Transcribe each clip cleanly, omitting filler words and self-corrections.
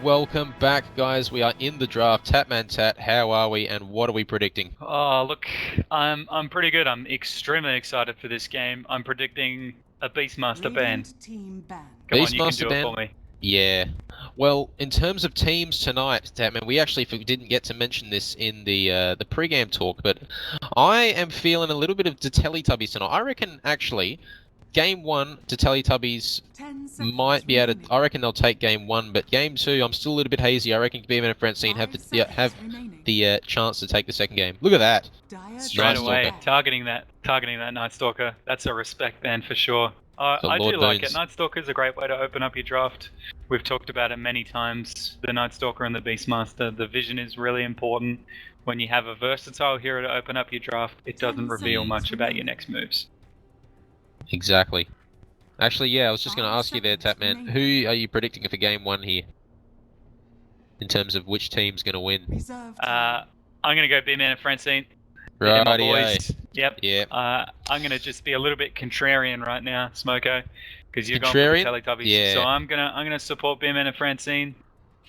welcome back, guys. We are in the draft. Tatman Tat, how are we and what are we predicting? Oh, look, I'm pretty good. I'm extremely excited for this game. I'm predicting a Beastmaster ban. Come on, you can Beastmaster do it ban? for me. Yeah. Well, in terms of teams tonight, Tatman, we actually didn't get to mention this in the pre-game talk, but I am feeling a little bit of the Teletubbies tonight. I reckon, actually, Game 1, the Teletubbies might be able to... I reckon they'll take Game 1, but Game 2, I'm still a little bit hazy. I reckon Beardman and Francine have the chance to take the second game. Look at that. Straight away, Stalker. targeting that Night Stalker. That's a respect ban for sure. The I do Lord like it. Boons. Night Stalker is a great way to open up your draft. We've talked about it many times. The Night Stalker and the Beastmaster. The vision is really important. When you have a versatile hero to open up your draft, it doesn't reveal much about your next moves. Exactly. Actually, yeah, I was just going to ask you there, Tatman, who are you predicting for Game 1 here? In terms of which team's going to win? I'm going to go Beardman and Francine. They're my boys. Yep. Yeah. I'm going to just be a little bit contrarian right now, Smoko, because you're Contrarian? going for the Teletubbies. Yeah. So I'm gonna support Beardman and Francine.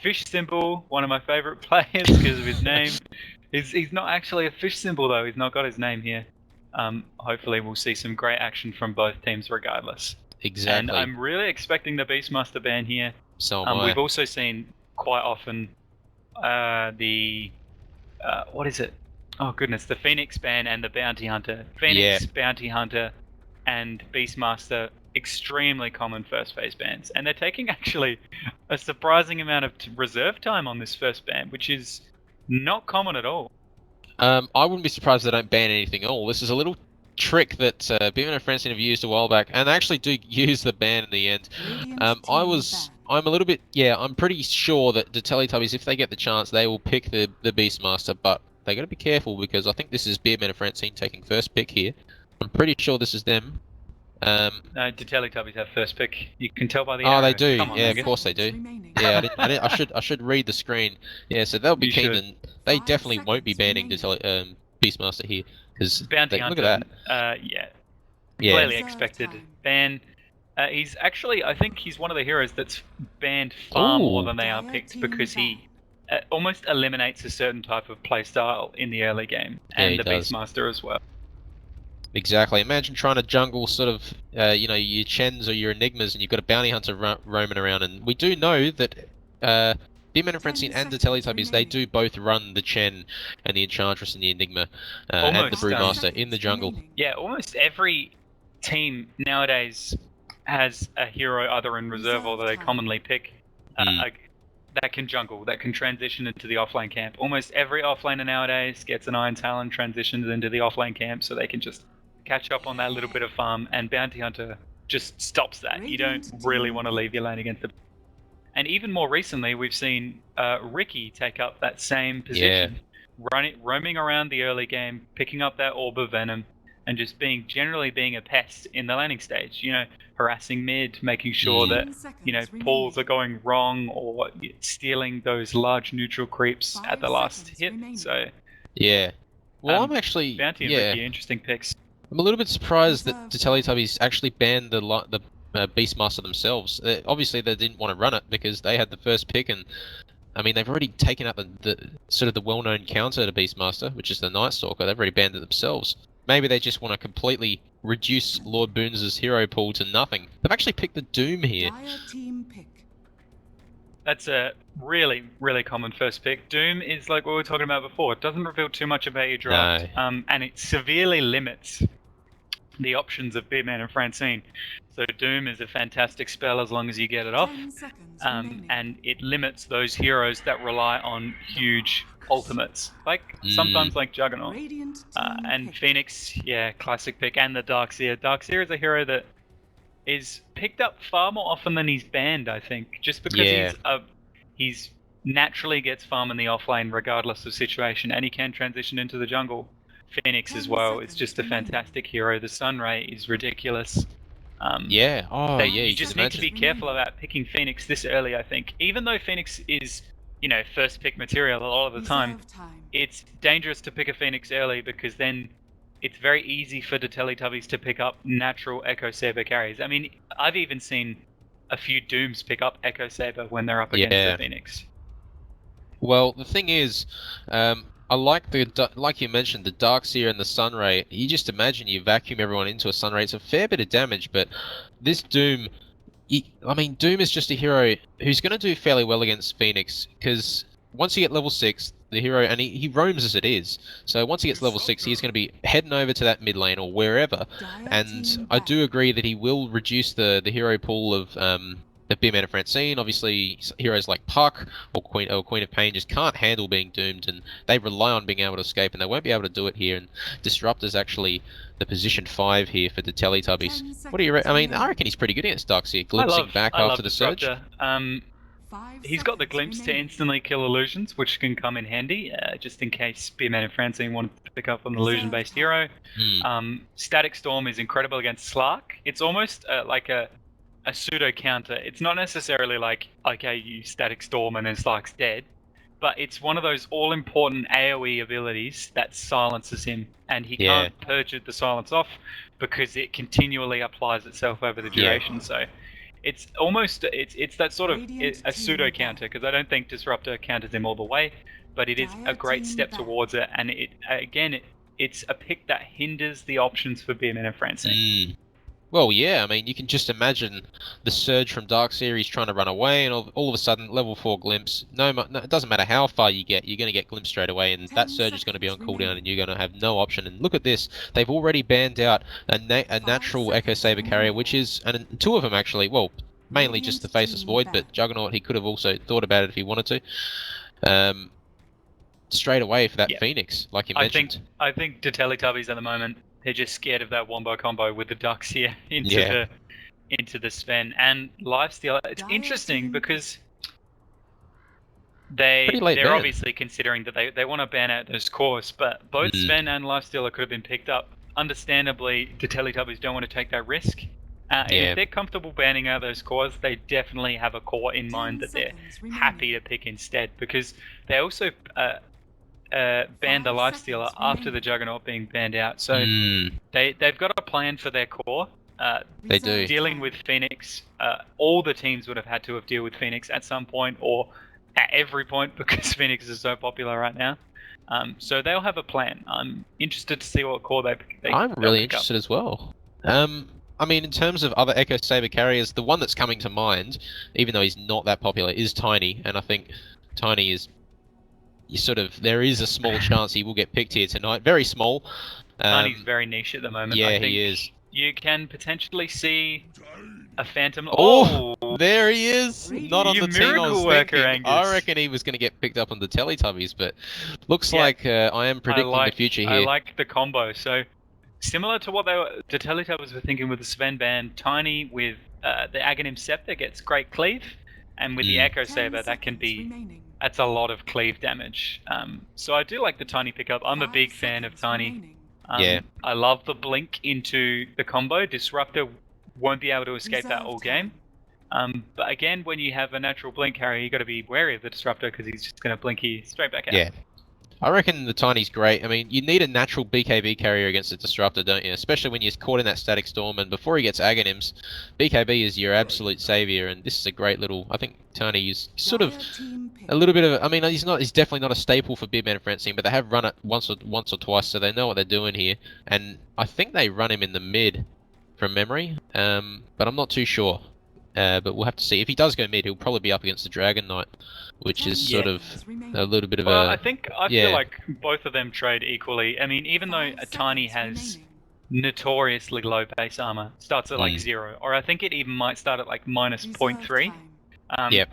Fish symbol, one of my favorite players because of his name. He's not actually a fish symbol though. He's not got his name here. Hopefully we'll see some great action from both teams regardless. Exactly. And I'm really expecting the Beastmaster ban here. So am I. We've also seen quite often what is it? Oh goodness, the Phoenix ban and the Bounty Hunter. Phoenix, Bounty Hunter, and Beastmaster, extremely common first phase bans. And they're taking actually a surprising amount of reserve time on this first ban, which is not common at all. I wouldn't be surprised if they don't ban anything at all. This is a little trick that Beardman and Francine have used a while back, and they actually do use the ban in the end. I'm a little bit, I'm pretty sure that the Teletubbies, if they get the chance, they will pick the Beastmaster, but they got to be careful because I think this is Beardman and Francine taking first pick here. I'm pretty sure this is them. No, the Teletubbies have first pick. You can tell by the arrow. arrow. They do. Come on, yeah, of course they do. Yeah, I should read the screen. Yeah, so they'll be keen. And they definitely won't be banning the Beastmaster here because Bounty Hunter. Look at that. Clearly expected ban. He's actually, I think he's one of the heroes that's banned far more than they are picked because he almost eliminates a certain type of playstyle in the early game, and the Beastmaster as well. Exactly. Imagine trying to jungle sort of, your Chens or your Enigmas, and you've got a Bounty Hunter roaming around. And we do know that Beardman and Francine and the Teletubbies, they do both run the Chen and the Enchantress and the Enigma and the Brewmaster in the jungle. Yeah, almost every team nowadays has a hero either in reserve or that they commonly pick that can jungle, that can transition into the offlane camp. Almost every offlaner nowadays gets an Iron Talon, transitions into the offlane camp so they can just catch up on that little bit of farm, and Bounty Hunter just stops that. You don't really want to leave your lane against the... And even more recently, we've seen Ricky take up that same position, roaming around the early game, picking up that Orb of Venom, and just generally being a pest in the landing stage, harassing mid, making sure that, pulls are going wrong or stealing those large neutral creeps at the last hit. So, yeah. Well, I'm actually... Bounty and Ricky, interesting picks. I'm a little bit surprised that the Teletubbies actually banned the Beastmaster themselves. Obviously, they didn't want to run it because they had the first pick, and I mean, they've already taken out the sort of the well-known counter to Beastmaster, which is the Night Stalker. They've already banned it themselves. Maybe they just want to completely reduce Lord Boons' hero pool to nothing. They've actually picked the Doom here. That's a really, really common first pick. Doom is like what we were talking about before. It doesn't reveal too much about your draft, and it severely limits the options of Beardman and Francine. So Doom is a fantastic spell as long as you get it off, and it limits those heroes that rely on huge ultimates, like sometimes like Juggernaut. And Phoenix, classic pick, and the Darkseer. Darkseer is a hero that is picked up far more often than he's banned, I think, just because he's naturally gets farm in the offlane regardless of situation, and he can transition into the jungle. Phoenix as well is just a fantastic hero. The Sunray is ridiculous. You just need to be careful about picking Phoenix this early, I think. Even though Phoenix is, first pick material a lot of the time, it's dangerous to pick a Phoenix early because then it's very easy for the Teletubbies to pick up natural Echo Saber carries. I mean, I've even seen a few Dooms pick up Echo Saber when they're up against the Phoenix. Well, the thing is, I like like you mentioned, the Darkseer and the Sunray. You just imagine you vacuum everyone into a Sunray. It's a fair bit of damage, but this Doom, I mean, Doom is just a hero who's going to do fairly well against Phoenix, because once you get level 6, the hero, and he roams as it is, so once he gets level 6, he's going to be heading over to that mid lane or wherever, and I do agree that he will reduce the hero pool of Beardman and Francine. Obviously, heroes like Puck or Queen of Pain just can't handle being doomed, and they rely on being able to escape, and they won't be able to do it here, and Disruptor's actually the position 5 here for the Teletubbies. What do you I mean, I reckon he's pretty good against Darkseer, glimpsing back after the surge. He's got the glimpse to instantly kill illusions, which can come in handy, just in case Beardman and Francine wanted to pick up an illusion-based hero. Static Storm is incredible against Slark. It's almost like a pseudo counter. It's not necessarily like, okay, you Static Storm and then Slark's dead, but it's one of those all-important AoE abilities that silences him, and he can't purge the silence off because it continually applies itself over the duration. So it's almost it's that sort of a pseudo counter, because I don't think Disruptor counters him all the way, but it is a great step towards it, and it's a pick that hinders the options for Beardman and Francine. Well, yeah, I mean, you can just imagine the surge from Darkseer. He's trying to run away, and all of a sudden, level 4 glimpse. No, it doesn't matter how far you get, you're going to get glimpse straight away, and that surge is going to be on cooldown, and you're going to have no option. And look at this. They've already banned out a natural Echo Saber carrier, which is, and 2 of them actually, well, mainly just the Faceless Void, but Juggernaut, he could have also thought about it if he wanted to. Straight away for that Phoenix, like you mentioned. I think the Teletubbies at the moment, they're just scared of that wombo combo with the Darkseer into the Sven and Lifesteal. It's interesting because they're obviously considering that they want to ban out those cores, but both Sven and Lifestealer could have been picked up. Understandably, the Teletubbies don't want to take that risk. If they're comfortable banning out those cores, they definitely have a core in mind that they're happy to pick instead, because they also banned the Lifestealer after the Juggernaut being banned out. So they've got a plan for their core. They do. Dealing with Phoenix, all the teams would have had to have dealt with Phoenix at some point or at every point, because Phoenix is so popular right now. So they'll have a plan. I'm interested to see what core I'm really interested as well. I mean, in terms of other Echo Saber carriers, the one that's coming to mind, even though he's not that popular, is Tiny, and I think Tiny is there is a small chance he will get picked here tonight. Very small. Tiny's very niche at the moment. Yeah, I think he is. You can potentially see a Phantom. Oh, there he is. Not on the team I was worker, thinking. Angus. I reckon he was going to get picked up on the Teletubbies, but looks like I am predicting the future here. I like the combo. So similar to what the Teletubbies were thinking with the Sven ban, Tiny with the Aghanim Scepter gets great cleave, and with the Echo Saber that can be. That's a lot of cleave damage. So I do like the Tiny pickup. I'm a big fan of Tiny. I love the blink into the combo. Disruptor won't be able to escape that all game. But again, when you have a natural blink carrier, you got to be wary of the Disruptor, because he's just going to blink you straight back out. Yeah. I reckon the Tiny's great. I mean, you need a natural BKB carrier against a Disruptor, don't you? Especially when you're caught in that Static Storm, and before he gets Aghanims, BKB is your absolute savior, and this is a great little... I think Tiny is sort of a little bit of... I mean, he's definitely not a staple for Beardman and Francine, but they have run it once or twice, so they know what they're doing here. And I think they run him in the mid, from memory, but I'm not too sure. But we'll have to see. If he does go mid, he'll probably be up against the Dragon Knight, which is sort of a little bit of I feel like both of them trade equally. I mean, even though a Tiny has notoriously low base armor, starts at like 0, or I think it even might start at like minus 0.3.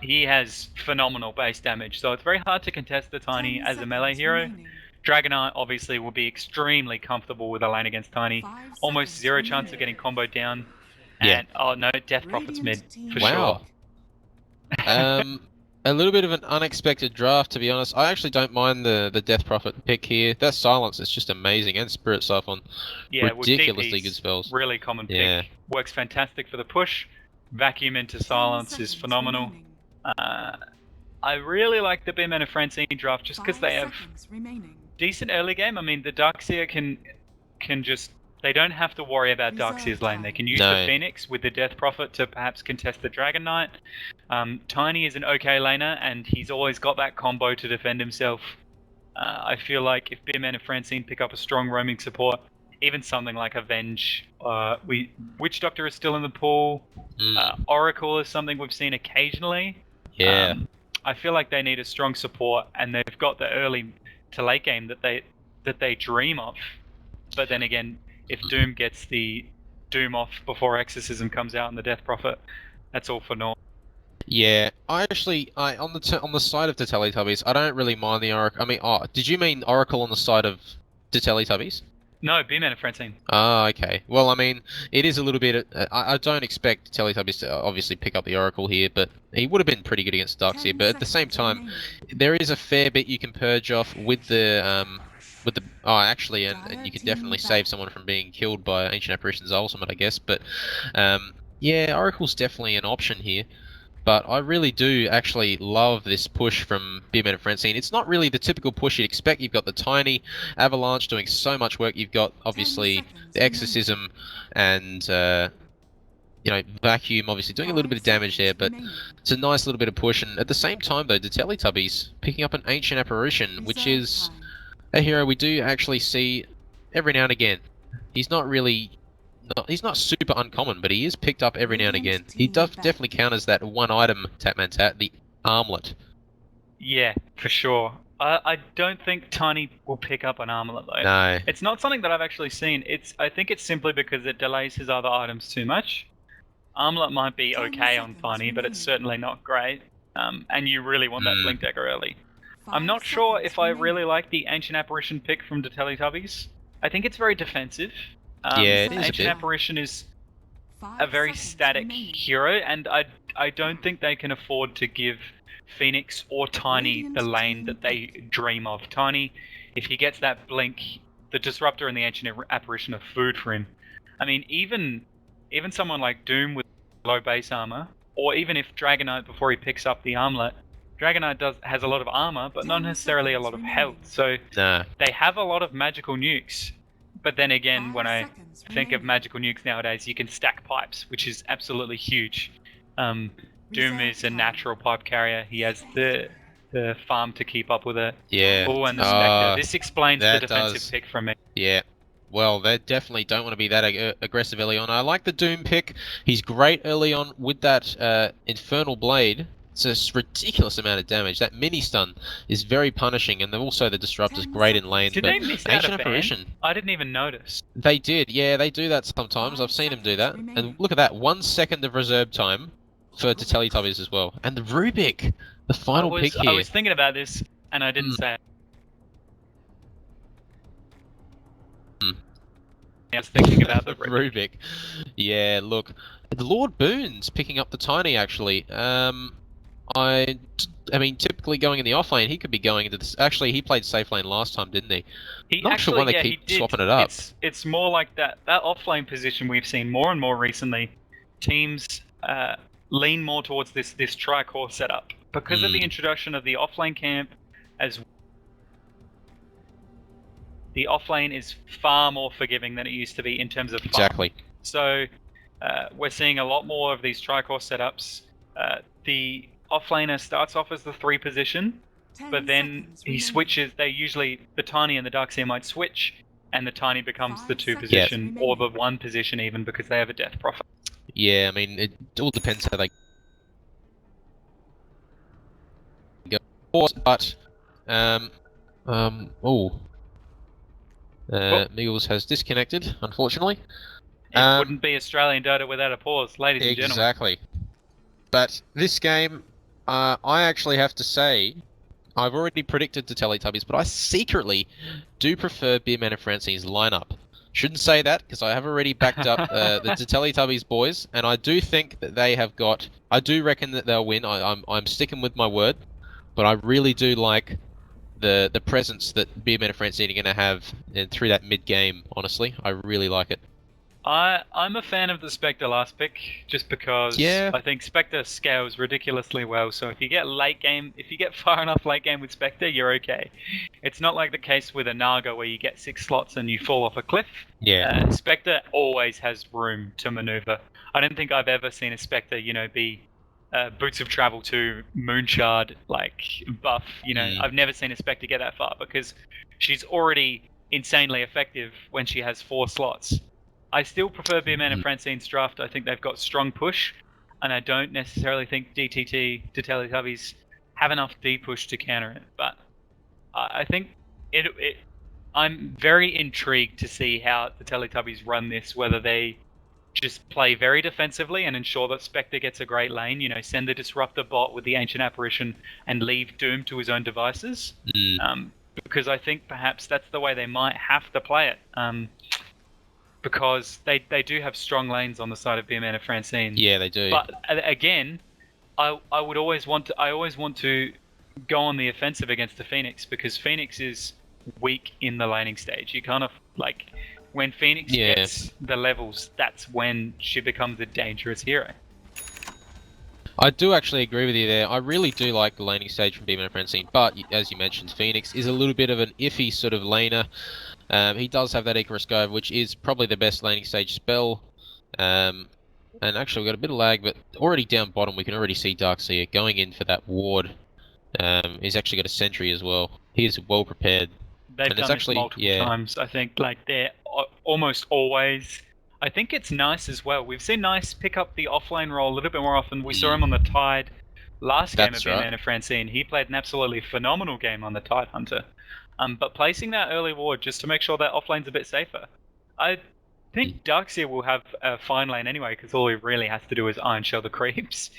He has phenomenal base damage, so it's very hard to contest the Tiny as a melee hero. Dragon Knight obviously will be extremely comfortable with a lane against Tiny. Almost 0 chance of getting comboed down. And, oh no, Death Prophet's mid, for sure. A little bit of an unexpected draft, to be honest. I actually don't mind the Death Prophet pick here. That silence is just amazing, and Spirit Siphon, ridiculously good spells. Really common pick. Works fantastic for the push. Vacuum into silence is phenomenal. I really like the Beardman and Francine draft, just because they have decent early game. I mean, the Darkseer can just... they don't have to worry about Darkseer's lane. They can use the Phoenix with the Death Prophet to perhaps contest the Dragon Knight. Tiny is an okay laner, and he's always got that combo to defend himself. I feel like if Beardman and Francine pick up a strong roaming support, even something like Avenge, Witch Doctor is still in the pool. Oracle is something we've seen occasionally. Yeah. I feel like they need a strong support, and they've got the early to late game that they dream of. But then again, if Doom gets the Doom off before Exorcism comes out and the Death Prophet, that's all for naught. Yeah, I on the side of the Teletubbies, I don't really mind the Oracle. I mean, did you mean Oracle on the side of the Teletubbies? No, Beardman and Francine. Ah, okay. Well, I mean, it is a little bit. I don't expect Teletubbies to obviously pick up the Oracle here, but he would have been pretty good against Darkseer. But at the same time, there is a fair bit you can purge off with the actually, and you can definitely save someone from being killed by Ancient Apparition's ultimate, I guess. But yeah, Oracle's definitely an option here. But I really do actually love this push from Beardman and Francine. It's not really the typical push you'd expect. You've got the tiny Avalanche doing so much work. You've got, obviously, the Exorcism and, Vacuum, obviously, doing a little bit of damage there. But it's a nice little bit of push. And at the same time, though, the Teletubbies picking up an Ancient Apparition, which is a hero we do actually see every now and again. He's not really... he's not super uncommon, but he is picked up every now and again. He does definitely count as that one item, Tatman Tat, the armlet. Yeah, for sure. I don't think Tiny will pick up an armlet though. No. It's not something that I've actually seen. I think it's simply because it delays his other items too much. Armlet might be okay on Tiny, but it's certainly not great. And you really want that Blink Dagger early. I'm not sure if I really like the Ancient Apparition pick from the Teletubbies. I think it's very defensive. Yeah, it is Ancient Apparition is a very static hero, and I don't think they can afford to give Phoenix or Tiny the lane that they dream of. Tiny, if he gets that blink, the Disruptor and the Ancient Apparition are food for him. I mean, even someone like Doom with low base armor, or even if Dragon Knight before he picks up the armlet, Dragon Knight has a lot of armor, but not necessarily a lot of health. So they have a lot of magical nukes. But then again, when I think of magical nukes nowadays, you can stack pipes, which is absolutely huge. Doom is a natural pipe carrier. He has the farm to keep up with it. Yeah. Oh, and the Spectre. This explains the defensive pick from me. Yeah. Well, they definitely don't want to be that aggressive early on. I like the Doom pick. He's great early on with that Infernal Blade. It's a ridiculous amount of damage. That mini stun is very punishing, and also the Disruptor's great in lane. Did they miss out a Apparition? I didn't even notice. They did, yeah, they do that sometimes. I've seen them do that. And look at that, 1 second of reserve time for the Teletubbies as well. And the Rubik, the final pick here. I was thinking about this, and I didn't say it. I was thinking about the Rubik. Yeah, look, the Lord Boon's picking up the Tiny, actually. I mean, typically going in the off lane, he could be going into this. Actually, he played safe lane last time, didn't he? Not sure why they keep swapping it up. It's more like that off lane position we've seen more and more recently. Teams lean more towards this tri-core setup because of the introduction of the off lane camp. As the off lane is far more forgiving than it used to be in terms of farm. Exactly. So we're seeing a lot more of these tri-core setups. The offlaner starts off as the 3 position, but then he switches. The Tiny and the Darkseer might switch, and the Tiny becomes the 2 position, or the 1 position even, because they have a Death Prophet. Yeah, I mean, it all depends how they go. But, Meagles has disconnected, unfortunately. It wouldn't be Australian Dota without a pause, ladies and gentlemen. Exactly. But this game, I actually have to say, I've already predicted the Teletubbies, but I secretly do prefer Beardman and Francine's lineup. Shouldn't say that, because I have already backed up the Teletubbies boys, and I do think that they have got... I do reckon that they'll win. I'm sticking with my word, but I really do like the presence that Beardman and Francine are going to have through that mid-game, honestly. I really like it. I'm a fan of the Spectre last pick, just because I think Spectre scales ridiculously well. So if you get far enough late game with Spectre, you're okay. It's not like the case with a Naga where you get 6 slots and you fall off a cliff. Yeah. Spectre always has room to maneuver. I don't think I've ever seen a Spectre, be Boots of Travel to Moonshard like buff. I've never seen a Spectre get that far because she's already insanely effective when she has 4 slots. I still prefer Beardman and Francine's draft. I think they've got strong push, and I don't necessarily think DTT to Teletubbies have enough D push to counter it. But I think I'm very intrigued to see how the Teletubbies run this, whether they just play very defensively and ensure that Spectre gets a great lane, send the Disruptor bot with the Ancient Apparition and leave Doom to his own devices. Because I think perhaps that's the way they might have to play it. Because they do have strong lanes on the side of Beardman and Francine. Yeah, they do. But again, I always want to go on the offensive against the Phoenix, because Phoenix is weak in the laning stage. You kind of when Phoenix gets the levels, that's when she becomes a dangerous hero. I do actually agree with you there. I really do like the laning stage from Beardman and Francine, but as you mentioned, Phoenix is a little bit of an iffy sort of laner. He does have that Icarus Go, which is probably the best laning stage spell. And actually, we've got a bit of lag, but already down bottom, we can already see Darkseer going in for that ward. He's actually got a sentry as well. He is well prepared. They've done this multiple times. I think they're almost always. I think it's Nice as well. We've seen Nice pick up the offlane role a little bit more often. We saw him on the Tide last game of Beardman and Francine. He played an absolutely phenomenal game on the Tide Hunter. But placing that early ward just to make sure that offlane's a bit safer. I think Darkseer will have a fine lane anyway, because all he really has to do is Iron Shell the creeps.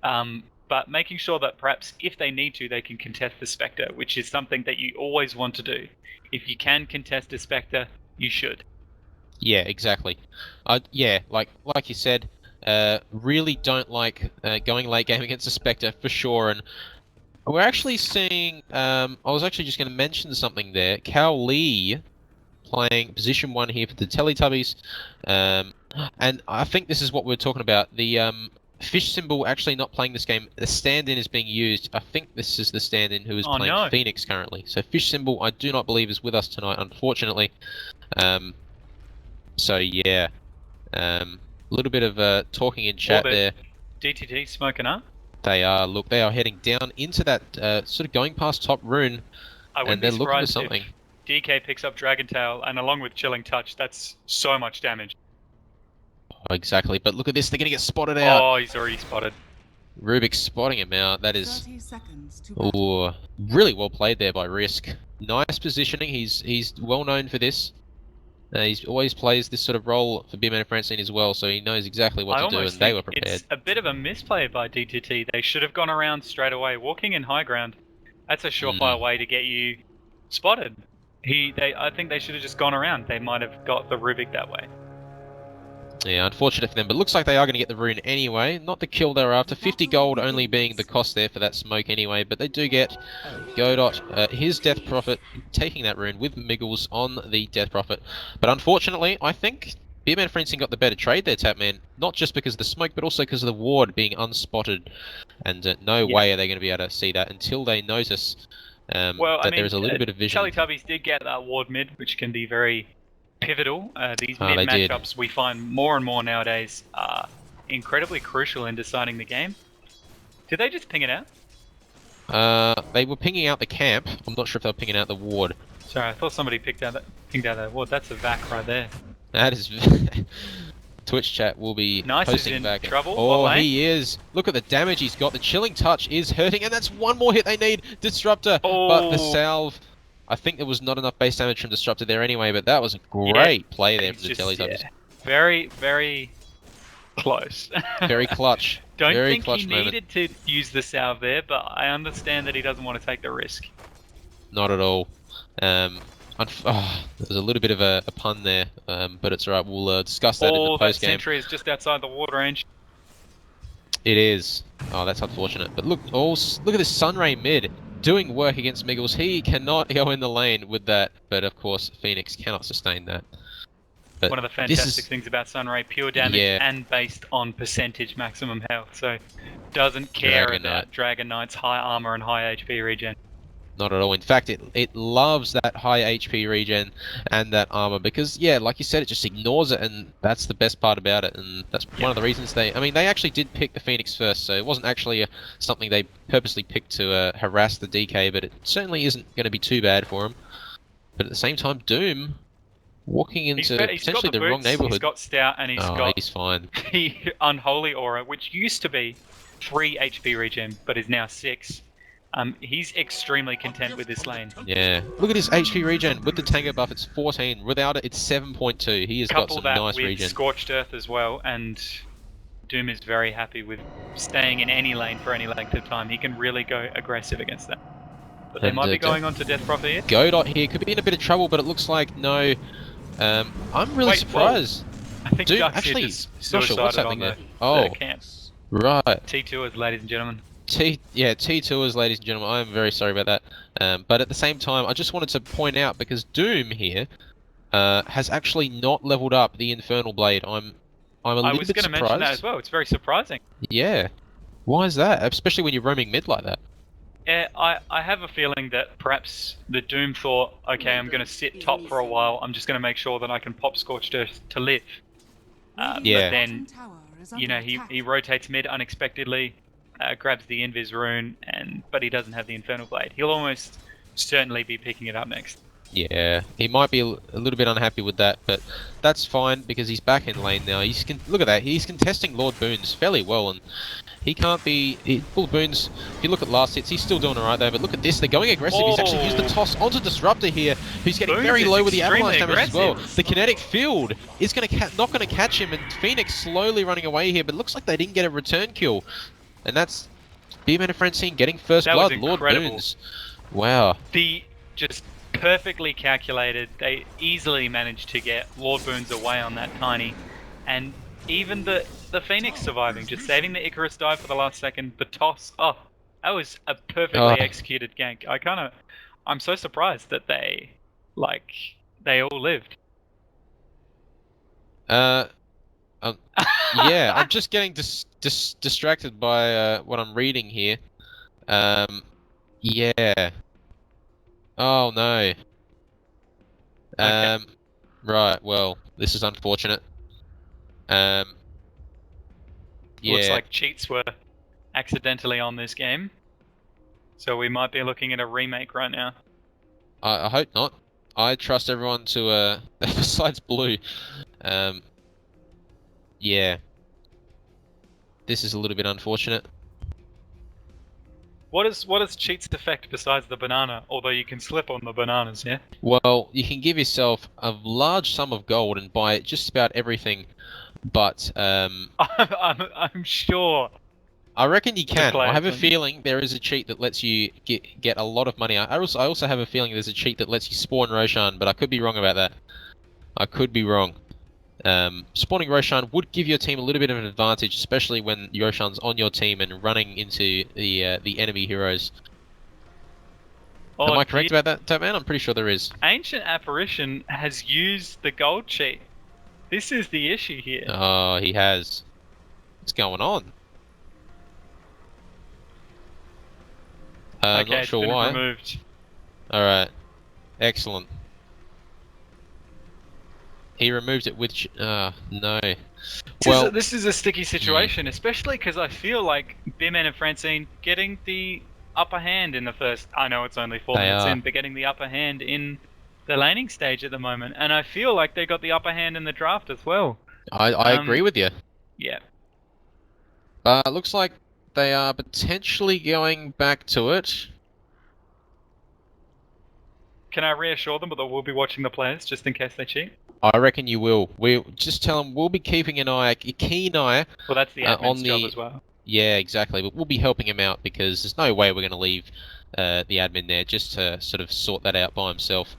But making sure that perhaps if they need to, they can contest the Spectre, which is something that you always want to do. If you can contest a Spectre, you should. Yeah, exactly. Yeah, like you said, really don't like going late game against a Spectre for sure. And we're actually seeing, I was actually just going to mention something there. Cal Lee playing position 1 here for the Teletubbies. And I think this is what we're talking about. The Fish Symbol actually not playing this game. The stand-in is being used. I think this is the stand-in who is playing Phoenix currently. So Fish Symbol, I do not believe is with us tonight, unfortunately. So yeah, a little bit of talking in chat there. DTT smoking up. They are. Look, they are heading down into that, sort of going past top rune, and they're looking for something. If DK picks up Dragon Tail, and along with Chilling Touch, that's so much damage. Oh, exactly, but look at this, they're going to get spotted out. Oh, he's already spotted. Rubik's spotting him out. That is really well played there by Risk. Nice positioning. He's well known for this. He always plays this sort of role for Beardman and Francine as well, so he knows exactly what to do, and they were prepared. It's a bit of a misplay by DTT. They should have gone around straight away. Walking in high ground, that's a surefire way to get you spotted. I think they should have just gone around. They might have got the Rubik that way. Yeah, unfortunate for them, but looks like they are going to get the rune anyway. Not the kill they're after. 50 gold only being the cost there for that smoke anyway, but they do get Godot, his Death Prophet, taking that rune with Miggles on the Death Prophet. But unfortunately, I think Beardman and Francine got the better trade there, Tapman. Not just because of the smoke, but also because of the ward being unspotted. And no way are they going to be able to see that until they notice that there is a little bit of vision. Teletubbies did get that ward mid, which can be very pivotal. These mid matchups we find more and more nowadays are incredibly crucial in deciding the game. Did they just ping it out? They were pinging out the camp. I'm not sure if they were pinging out the ward. Sorry, I thought somebody pinged out that ward. That's a vac right there. That is... Twitch chat will be posting back. Trouble. Oh, he is. Look at the damage he's got. The Chilling Touch is hurting, and that's one more hit they need. Disruptor, but the salve... I think there was not enough base damage from Disruptor there anyway, but that was a great play there from the Teletubbies. Yeah. Very, very close. Very clutch. Don't think he needed to use the salve there, but I understand that he doesn't want to take the risk. Not at all. There's a little bit of a pun there, but it's alright. We'll discuss that in the post game. That sentry is just outside the water range. It is. Oh, that's unfortunate. But look at this Sunray mid doing work against Miggles. He cannot go in the lane with that, but of course Phoenix cannot sustain that. But one of the fantastic things about Sunray, pure damage and based on percentage maximum health. So doesn't care about Dragon Knight's high armor and high HP regen. Not at all. In fact, it loves that high HP regen and that armor because, yeah, like you said, it just ignores it, and that's the best part about it. And that's one of the reasons they actually did pick the Phoenix first, so it wasn't actually something they purposely picked to harass the DK, but it certainly isn't going to be too bad for him. But at the same time, Doom walking into potentially the wrong neighborhood. He's got Stout and he's fine. The Unholy Aura, which used to be 3 HP regen, but is now 6. He's extremely content with this lane. Yeah. Look at his HP regen. With the Tango buff, it's 14. Without it, it's 7.2. He has got some nice regen. Scorched Earth as well, and Doom is very happy with staying in any lane for any length of time. He can really go aggressive against that. But they might be going on to Death Prophet here. Godot here could be in a bit of trouble, but it looks like no. I'm really surprised. I think Doom Duck's actually, not sure what's happening there. Camp. Right. T2ers, ladies and gentlemen. T2ers, ladies and gentlemen. I am very sorry about that. But at the same time, I just wanted to point out, because Doom here has actually not leveled up the Infernal Blade. I'm a little bit surprised. I was going to mention that as well. It's very surprising. Yeah. Why is that? Especially when you're roaming mid like that. Yeah, I have a feeling that perhaps the Doom thought, okay, I'm going to sit top for a while. I'm just going to make sure that I can pop Scorched Earth to live. But then, you know, he rotates mid unexpectedly. Grabs the Invis rune, but he doesn't have the Infernal Blade. He'll almost certainly be picking it up next. Yeah, he might be a little bit unhappy with that, but that's fine because he's back in lane now. Look at that, he's contesting Lord Boons fairly well, and he can't be... Lord Boons, if you look at last hits, he's still doing alright there, but look at this, they're going aggressive. He's actually used the toss onto Disruptor here, who's getting very low with the avalanche damage as well. The kinetic field is not going to catch him, and Phoenix slowly running away here, but it looks like they didn't get a return kill. And that's Beardman and Francine getting first blood. Lord Boons. Wow. Just perfectly calculated. They easily managed to get Lord Boons away on that tiny. And even the Phoenix surviving, just saving the Icarus dive for the last second. The toss. Oh, that was a perfectly executed gank. I'm so surprised that they all lived. Yeah, I'm just getting distracted by what I'm reading here. Yeah. Oh no. Okay. Right. Well, this is unfortunate. Yeah. Looks like cheats were accidentally on this game, so we might be looking at a remake right now. I hope not. I trust everyone to besides Blue. Yeah. This is a little bit unfortunate. What is cheats effect besides the banana? Although you can slip on the bananas, yeah? Well, you can give yourself a large sum of gold and buy just about everything, but I'm sure. I reckon you can. I have a feeling there is a cheat that lets you get a lot of money. I also have a feeling there's a cheat that lets you spawn Roshan, but I could be wrong about that. I could be wrong. Spawning Roshan would give your team a little bit of an advantage, especially when Roshan's on your team and running into the enemy heroes. Am I correct about that, Tapman? I'm pretty sure there is. Ancient Apparition has used the gold cheat. This is the issue here. Oh, he has. What's going on? I'm not sure why. Removed. Alright. Excellent. He removed it with... no. Well, this is a sticky situation, especially because I feel like Beardman and Francine getting the upper hand in the first... I know it's only 4 minutes in, but getting the upper hand in the laning stage at the moment. And I feel like they got the upper hand in the draft as well. I agree with you. Yeah. Looks like they are potentially going back to it. Can I reassure them that we'll be watching the players just in case they cheat? I reckon you will. We'll just tell them we'll be keeping a keen eye. Well, that's the admin's job as well. Yeah, exactly. But we'll be helping him out because there's no way we're going to leave the admin there just to sort of sort that out by himself.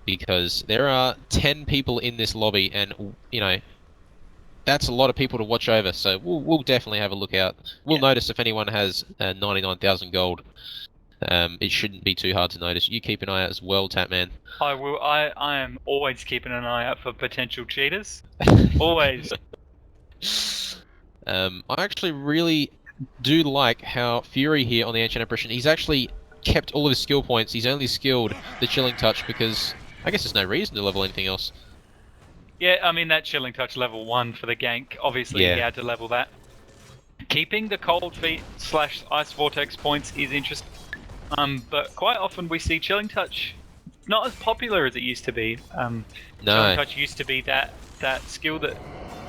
Because there are 10 people in this lobby, and you know that's a lot of people to watch over. So we'll definitely have a look out. We'll notice if anyone has 99,000 gold. Yep. It shouldn't be too hard to notice. You keep an eye out as well, Tatman. I will. I am always keeping an eye out for potential cheaters. Always. I actually really do like how Fury here on the Ancient Apparition, he's actually kept all of his skill points. He's only skilled the Chilling Touch because I guess there's no reason to level anything else. Yeah, I mean, that Chilling Touch level 1 for the gank, obviously he had to level that. Keeping the Cold Feet / Ice Vortex points is interesting, but quite often we see Chilling Touch not as popular as it used to be. No. Chilling Touch used to be that skill that,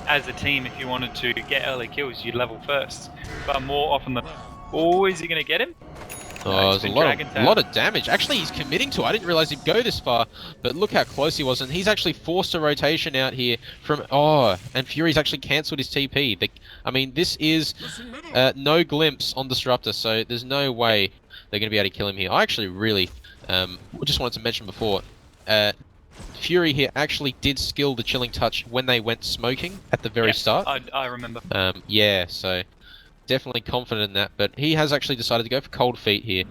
as a team, if you wanted to get early kills, you'd level first. But more often than... Oh, is he going to get him? Oh, there's a lot of damage. Actually, he's committing to it. I didn't realize he'd go this far, but look how close he was. And he's actually forced a rotation out here from... Oh, and Fury's actually cancelled his TP. I mean, this is no glimpse on Disruptor, so there's no way they're going to be able to kill him here. I actually really just wanted to mention before, Fury here actually did skill the Chilling Touch when they went smoking at the very start. I remember. Yeah, so... Definitely confident in that, but he has actually decided to go for Cold Feet here.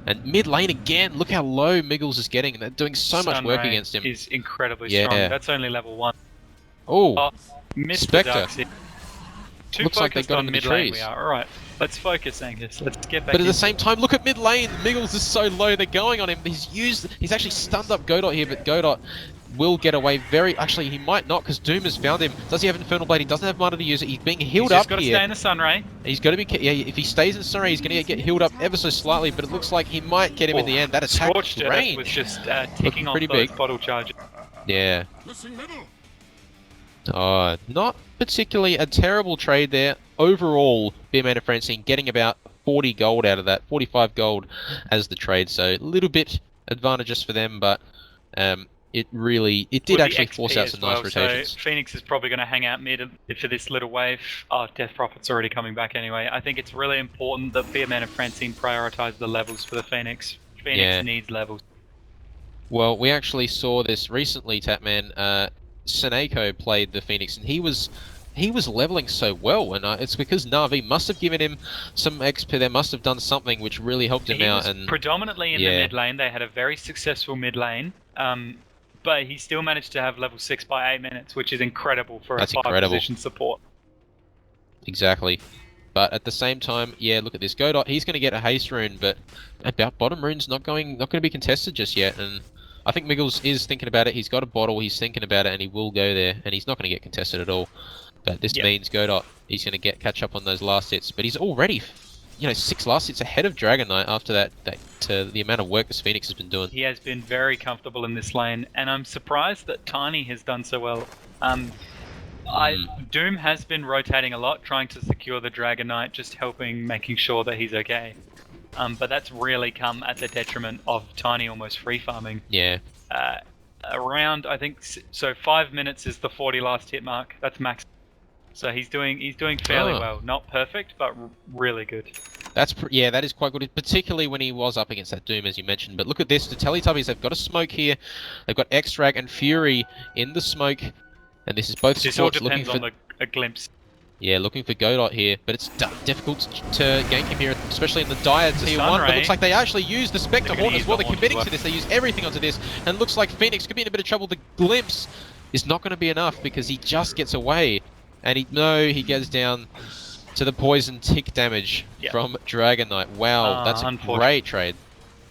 And mid lane again, look how low Miggles is getting, and they're doing so much work against him. Is incredibly strong. That's only level 1. Oh, Spectre. Looks like they got him in the trees. Alright, let's focus, Angus. Let's get back. But at the same time, look at mid lane. Miggles is so low, they're going on him. He's actually stunned up Godot here, but Godot will get away very... Actually, he might not, because Doom has found him. Does he have Infernal Blade? He doesn't have mana to use it. He's being healed up here. He's got to stay in the Sunray. He's got to be... Yeah, if he stays in the Sunray, he's going to get healed up ever so slightly, but it looks like he might get him in the end. That attack range was just ticking off those bottle charges. Yeah. Oh, not particularly a terrible trade there. Overall, Beardman and Francine getting about 40 gold out of that. 45 gold as the trade, so a little bit advantageous for them, but... It did actually force out some nice rotations. So Phoenix is probably going to hang out mid for this little wave. Oh, Death Prophet's already coming back anyway. I think it's really important that Beardman and Francine prioritise the levels for the Phoenix. Phoenix needs levels. Well, we actually saw this recently, Tatman. Seneko played the Phoenix, and he was leveling so well, and it's because Na'Vi must have given him some XP. They must have done something which really helped him out. And predominantly in the mid lane, they had a very successful mid lane. But he still managed to have level 6 by 8 minutes, which is incredible for a 5-position support. Exactly. But at the same time, yeah, look at this. Godot, he's going to get a haste rune, but about bottom rune's not going to be contested just yet. And I think Miggles is thinking about it. He's got a bottle, he's thinking about it, and he will go there. And he's not going to get contested at all. But this means Godot, he's going to catch up on those last hits. But he's already... 6 last hits ahead of Dragon Knight after the amount of work this Phoenix has been doing. He has been very comfortable in this lane, and I'm surprised that Tiny has done so well. Doom has been rotating a lot, trying to secure the Dragon Knight, just making sure that he's okay. But that's really come at the detriment of Tiny almost free farming. Yeah. Around, I think, so 5 minutes is the 40 last hit mark. That's max. So he's doing fairly well. Not perfect, but really good. That is quite good, particularly when he was up against that Doom, as you mentioned. But look at this, the Teletubbies, they've got a smoke here. They've got X-Drag and Fury in the smoke. And this is both supports looking for... a glimpse. Yeah, looking for Godot here, but it's difficult to gank him here, especially in the dire tier 1. But it looks like they actually use the Spectre Horn as well. They're committing to this. They use everything onto this. And it looks like Phoenix could be in a bit of trouble. The glimpse is not going to be enough because he just gets away. And he goes down to the poison tick damage from Dragon Knight. Wow, that's a great trade.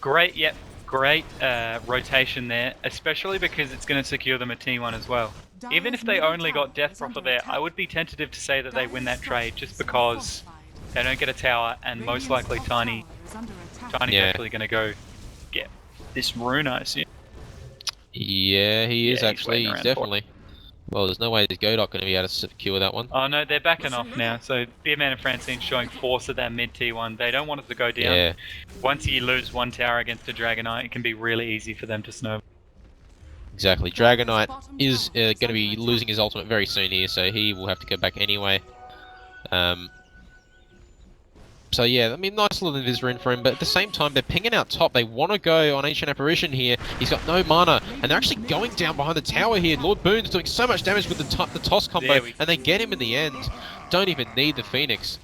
Great rotation there, especially because it's going to secure them a T1 as well. Even if they only got Death Prophet there, I would be tentative to say that they win that trade just because they don't get a tower, and most likely Tiny's actually going to go get this rune, I assume. Yeah, he is actually, definitely. Well, there's no way there's Godot going to be able to secure that one. Oh no, they're backing off now. So Beardman and Francine showing force at that mid T1. They don't want it to go down. Yeah. Once you lose one tower against a Dragon Knight, it can be really easy for them to snowball. Exactly. Dragon Knight is going to be losing his ultimate very soon here, so he will have to go back anyway. So yeah, I mean, nice little Invis for him, but at the same time, they're pinging out top. They want to go on Ancient Apparition here. He's got no mana, and they're actually going down behind the tower here. Lord Boone's doing so much damage with the toss combo, and they get him in the end. Don't even need the Phoenix.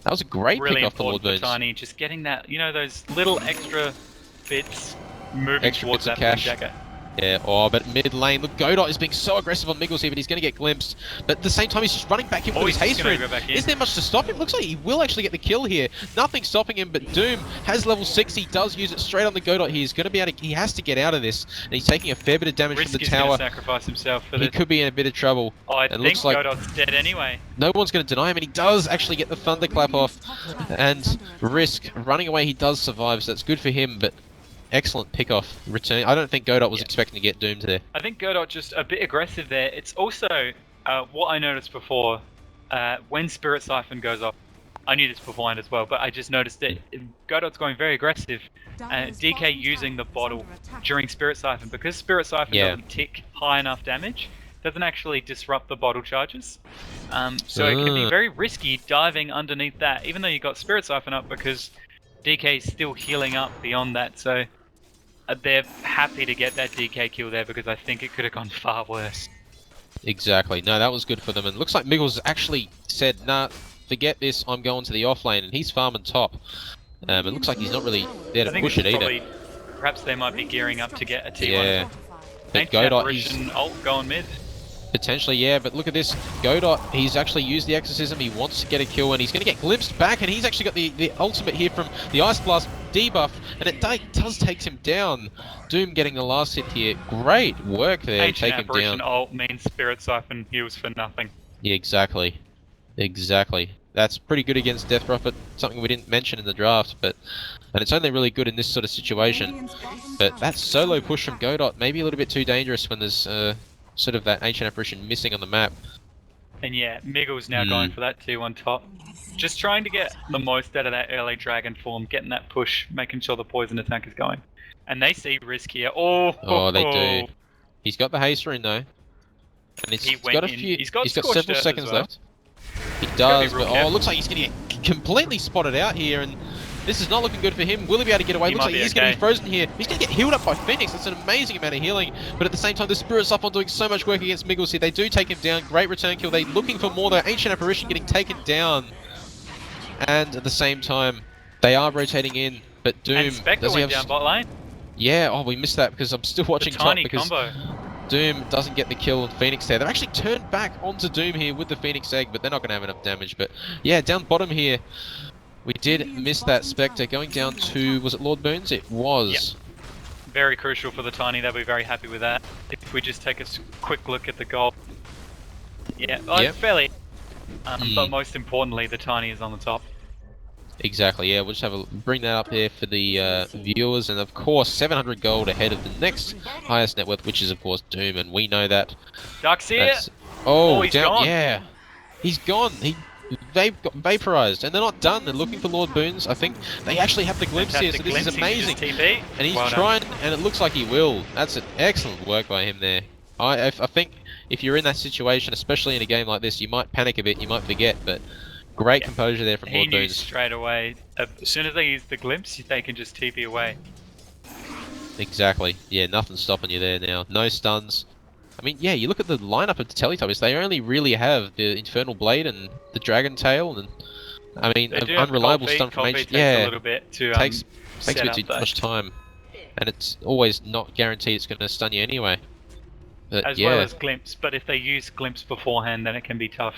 That was a great Really pick off the Lord important for Boons. Tiny, just getting that, you know, those little extra bits moving Extra towards bits of that cash. Jacket. Yeah, oh, but mid lane, look, Godot is being so aggressive on Miggles here, but he's going to get glimpsed. But at the same time, he's just running back in with his haste rune. Is there much to stop him? Looks like he will actually get the kill here. Nothing stopping him, but Doom has level 6. He does use it straight on the Godot. He's going to be able to, he has to get out of this, and he's taking a fair bit of damage from the tower. Sacrifice himself for he this. could be in a bit of trouble. Oh, I it think looks like Godot's dead anyway. No one's going to deny him, and he does actually get the thunderclap off. And Risk running away, he does survive, so that's good for him, but excellent pick-off return. I don't think Godot was expecting to get doomed there. I think Godot just a bit aggressive there. It's also what I noticed before when Spirit Siphon goes off. I knew this beforehand as well, but I just noticed that Godot's going very aggressive. DK using the bottle during Spirit Siphon because Spirit Siphon doesn't tick high enough damage. Doesn't actually disrupt the bottle charges. So it can be very risky diving underneath that, even though you got Spirit Siphon up because DK is still healing up beyond that. So they're happy to get that DK kill there because I think it could have gone far worse. Exactly. No, that was good for them. And it looks like Miggles actually said, nah, forget this, I'm going to the offlane, and he's farming top. It looks like he's not really there to push it either. Perhaps they might be gearing up to get a T1. Yeah. But Godot is ult going mid. Potentially, yeah, but look at this. Godot, he's actually used the exorcism, he wants to get a kill, and he's going to get glimpsed back, and he's actually got the ultimate here from the Ice Blast debuff, and it does take him down. Doom getting the last hit here. Great work there, take him down. Ult means Spirit Siphon heals for nothing. Yeah, exactly. Exactly. That's pretty good against Death Prophet, something we didn't mention in the draft, and it's only really good in this sort of situation. But that solo push from Godot, maybe a little bit too dangerous when there's sort of that ancient apparition missing on the map. And yeah, Miggles now going for that T1 top. Just trying to get the most out of that early dragon form, getting that push, making sure the poison attack is going. And they see Risk here. Oh, they do. He's got the haste rune though. And he's got a few. He's got several seconds left. He does, but oh, looks like he's going to get completely spotted out here, and this is not looking good for him. Will he be able to get away? Looks like he's going to be frozen here. He's going to get healed up by Phoenix. That's an amazing amount of healing. But at the same time, the Spirit Siphon doing so much work against Miggles here. They do take him down. Great return kill. They're looking for more though. Ancient Apparition getting taken down. And at the same time, they are rotating in. But Doom... And Spectre went down bot lane. Yeah, oh, we missed that because I'm still watching top because combo. Doom doesn't get the kill on Phoenix there. They've actually turned back onto Doom here with the Phoenix Egg, but they're not going to have enough damage. But yeah, down bottom here, we did miss that Spectre. Going down to, was it Lord Boons? It was. Yep. Very crucial for the Tiny. They'll be very happy with that. If we just take a quick look at the goal. Yeah, fairly. But most importantly, the Tiny is on the top. Exactly, yeah, we'll just have a bring that up here for the viewers, and of course 700 gold ahead of the next highest net worth, which is of course Doom, and we know that. Duck's here! Oh, he's gone. Yeah, he's gone. They've got vaporized, and they're not done. They're looking for Lord Boons. I think they actually have the glimpse here, so this is amazing. And he's trying, and it looks like he will. That's an excellent work by him there. I think if you're in that situation, especially in a game like this, you might panic a bit, you might forget, but great composure there from Lord Boons. He knew straight away. As soon as they use the glimpse, they can just TP away. Exactly. Yeah, nothing's stopping you there now. No stuns. I mean, yeah, you look at the lineup of the Teletubbies, they only really have the Infernal Blade and the Dragon Tail, and I mean, an unreliable stun from H. Yeah, a little bit to takes a bit too much time, and it's always not guaranteed it's going to stun you anyway. But, as well as glimpse, but if they use glimpse beforehand, then it can be tough.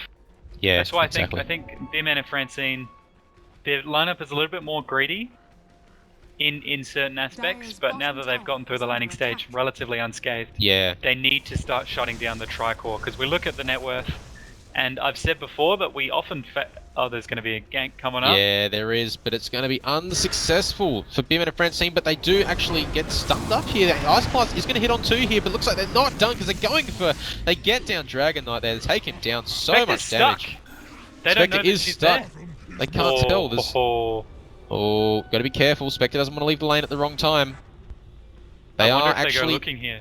Yeah, that's why I think Beardman and Francine, their lineup is a little bit more greedy in certain aspects, but now that they've gotten through the laning stage relatively unscathed, they need to start shutting down the Tricore, because we look at the net worth, and I've said before that we often there's going to be a gank coming up. Yeah, there is, but it's going to be unsuccessful for Beardman and Francine, but they do actually get stunned up here. Ice Blast is going to hit on 2 here, but looks like they're not done because they're going for... They get down Dragon Knight there, they take him down so much damage. They don't know that she's stuck. There. They can't tell. Oh, got to be careful. Spectre doesn't want to leave the lane at the wrong time. They are actually... They go looking here.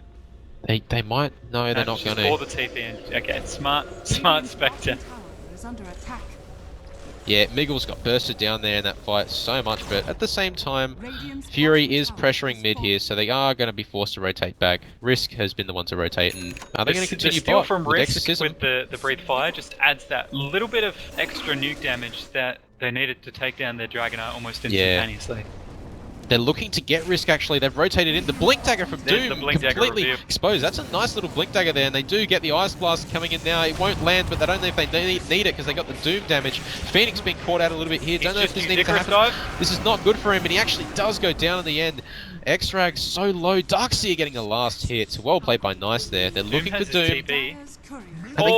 They might... No, they're not going to. Or the TP in. Okay, smart Spectre. Yeah, Miggles got bursted down there in that fight so much, but at the same time, Fury is pressuring mid here, so they are going to be forced to rotate back. Risk has been the one to rotate, and are they going to continue the steal bot from with Risk Exorcism? with the Breathe Fire just adds that little bit of extra nuke damage that they needed to take down their Dragonite almost instantaneously. They're looking to get Risk, actually. They've rotated in. The Blink Dagger from Doom completely exposed. That's a nice little Blink Dagger there, and they do get the Ice Blast coming in now. It won't land, but they don't know if they need it because they got the Doom damage. Phoenix being caught out a little bit here. Don't know if this needs to happen. This is not good for him, but he actually does go down in the end. X-Rag so low. Darkseer getting the last hit. Well played by Nice there. They're looking for Doom. And he